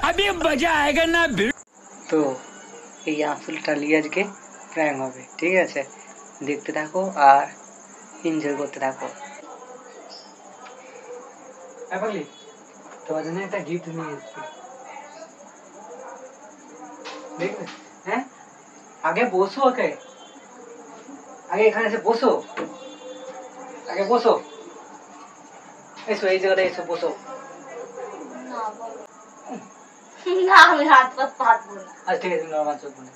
अभी मजा आएगा ना। তো এই আঁচলটা নিয়ে আজকে প্র্যাঙ্ক হবে, ঠিক আছে? দেখতে থাকো আর এনজয় করতে থাকো। পাগলি, তোমার জন্য একটা গিফট নিয়ে এসেছি, দেখবে? হ্যাঁ, আগে বসো, ওকে আগে এখানে এসে বসো, আগে বসো, এসো এই জায়গাটা এসো, বসো। না আমি হাত পাত পাতবো না। আচ্ছা ঠিক আছে, নরমাল চোখ বলে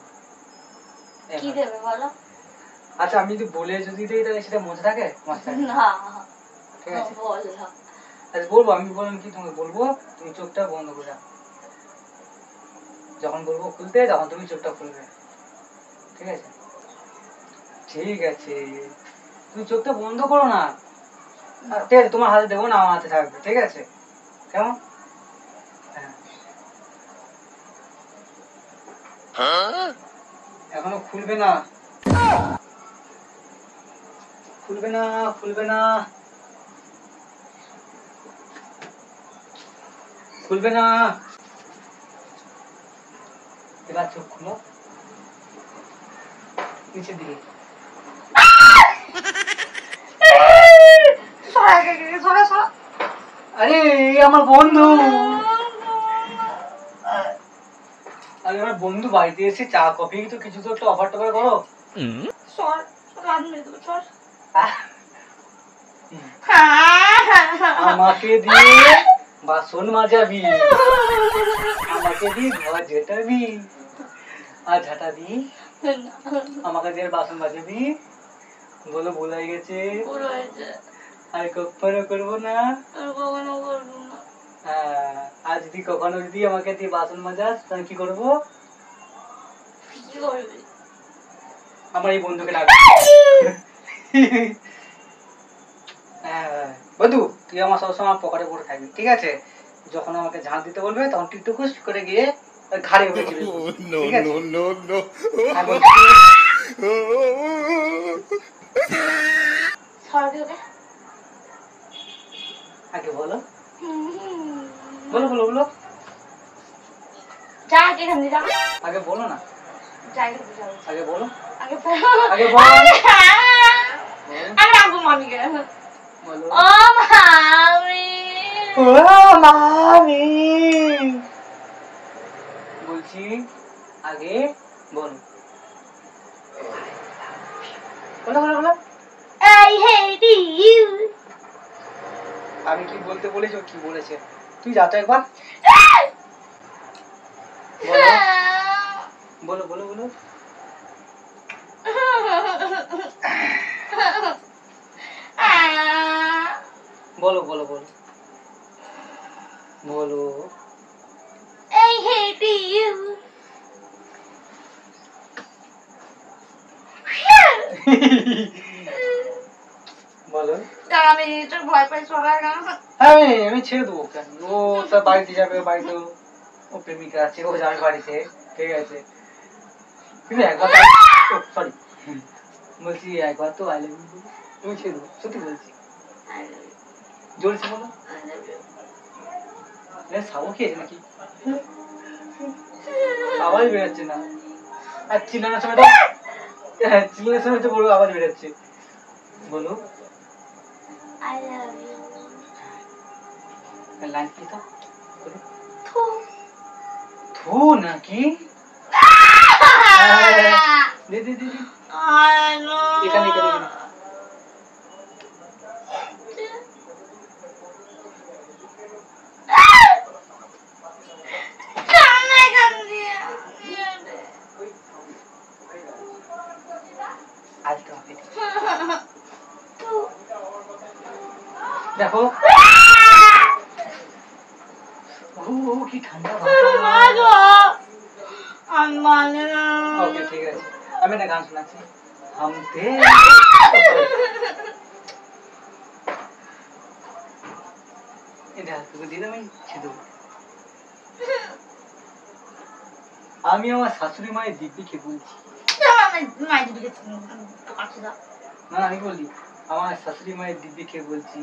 কি দেবে বলো? আচ্ছা আমি যদি বলে যদি দিই তাহলে সেটা মজা থাকে, মজা থাকে না, ঠিক আছে? বলো। আচ্ছা বলবো, আমি বললাম কি তোমাকে বলবো, তুমি চোখটা বন্ধ করে রাখো, যখন বলবো খুলতে তখন তুমি চোখটা খুলবে, ঠিক আছে? ঠিক আছে, তুমি চোখটা বন্ধ করো না, ঠিক আছে? তোমার হাতে দেবো না, আমার হাতে থাকবে, ঠিক আছে? কেমন? হ্যাঁ, এখনো খুলবে না, খুলবে না, খুলবে না, খুলবে না। এবার চোখ খুলো, নিচের দিকে। আরে আমার বন্ধু, আরে আমার বন্ধু বাড়িতে এসে চা কফি তো কিছু তো একটা অফার টফার করো। আমাকে দিয়ে বাসন মাজাবি, আমাকে দিয়ে ঘর ঝেটাবি আর ঝাঁটাবি, আমাকে দিয়ে বাসন মাজাবি, বলো ভুল হয়ে গেছে, আর কখনো করবো না। হ্যাঁ, আর যদি কখনো যদি আমাকে দিয়ে বাসন মাজাস তাহলে কি করবো? আমার এই বন্ধুকে ডাকবো। হ্যাঁ বন্ধু, তুই আমার সবসময় আমার পকেটে পড়ে থাকবি, ঠিক আছে? যখন আমাকে ঝাঁট দিতে বলবে তখন টিকটুকুস করে গিয়ে ঘাড়ে উঠে যাবে, ঠিক আছে? আগে বলো, বলো বলো বলো, আগে বলো না, আগে বলো, আগে বলো, বলছি আগে বলো, বলো বলো বলো। আমি কি বলতে বলেছি, ও কি বলেছে? তুই যা তো একবার, বলো বলো বলো, বলো বলো বলো বলো। বলো, আমি ছেড়ে দেবো কেন? ও তার বাড়িতে যাবে, বাড়িতে ও প্রেমিকা আছে, ও যাবে বাড়িতে, ঠিক আছে? কিন্তু একবার সরি বলছি, একবার তো আই লাভ ইউ বলো, তুমি ছেড়ে দেবো, সত্যি বলছি, জোরছে বলো। সাবো খেয়েছে নাকি? আওয়াজ বেরোচ্ছে না, আর চিল্লানোর সময় তো, চিল্লানোর সময় তো বড় আওয়াজ বেরোচ্ছে, বলো। লাইন কি তো থু নাকি? দে দে দে, এখানে এখানে দেখো, কি ঠান্ডা। ওকে ঠিক আছে, আমি একটা গান শোনাচ্ছি। আমি আমার শাশুড়ি মায়ের দিব্যিকে বলছি, না আমি বলি, আমার শাশুড়ি মায়ের দিব্যিকে বলছি,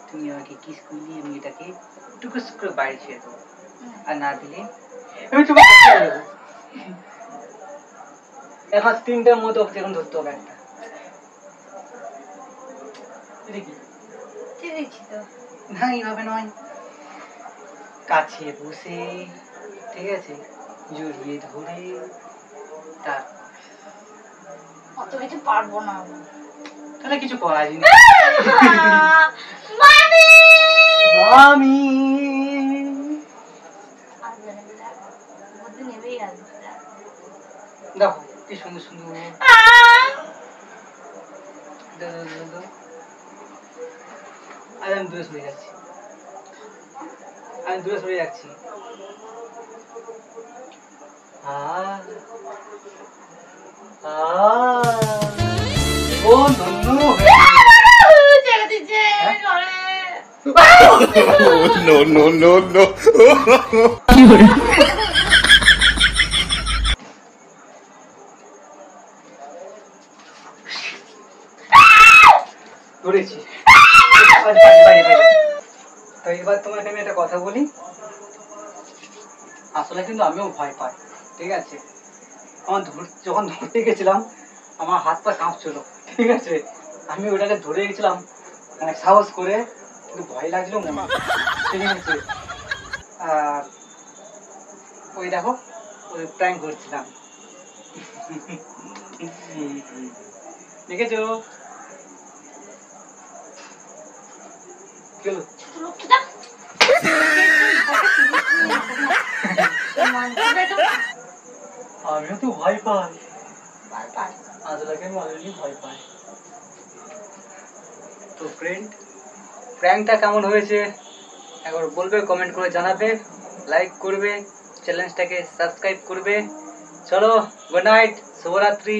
তুমি আমাকে কিস করলি, আমি এটাকে টুকুস করে বাইরে ছেড়ে দেবো, আর না দিলে আমি চুপ এখন 3টার মধ্যে ওকে এখন ধরতে হবে একটা। এটা কি? চিনিছি তো। না এইভাবে নয়, কাছে বসে, ঠিক আছে, জড়িয়ে ধরে, তার অত কিছু পারবো না আমি। তাহলে কিছু করা যায় না। মামি মামি আসবে না বেটা, বুদ্ধি নেবেই আসবে বেটা। দেখো কি সুন্দর সুন্দর। আমি দূরে সরে যাচ্ছি, আমি দূরে সরে যাচ্ছি। ও ধন্য ছেড়ে দিচ্ছে ঘরে। no, no, no, no. ধরেছি। তো এবার তোমাকে আমি একটা কথা বলি, আসলে কিন্তু আমিও ভয় পাই, ঠিক আছে। আমার যখন ধরতে গেছিলাম আমার হাত পা কাঁপছিল, ঠিক আছে। আমি ওটাকে ধরে গেছিলাম মানে সাহস করে, কিন্তু ভয় লাগছিল মনে, ঠিক আছে। আর ওই দেখো ওই প্র্যাঙ্ক করছিলাম, দেখেছো? চলো লক্ষ্মীটা আমিও তো ভয় পাই, বারবার আসলে আমি অলরেডি ভয় পাই। তো ফ্রেন্ড, প্র্যাঙ্কটা কেমন হয়েছে একবার বলবে, কমেন্ট করে জানাবে, লাইক করবে, চ্যানেলটাকে সাবস্ক্রাইব করবে। চলো, গুড নাইট, শুভরাত্রি।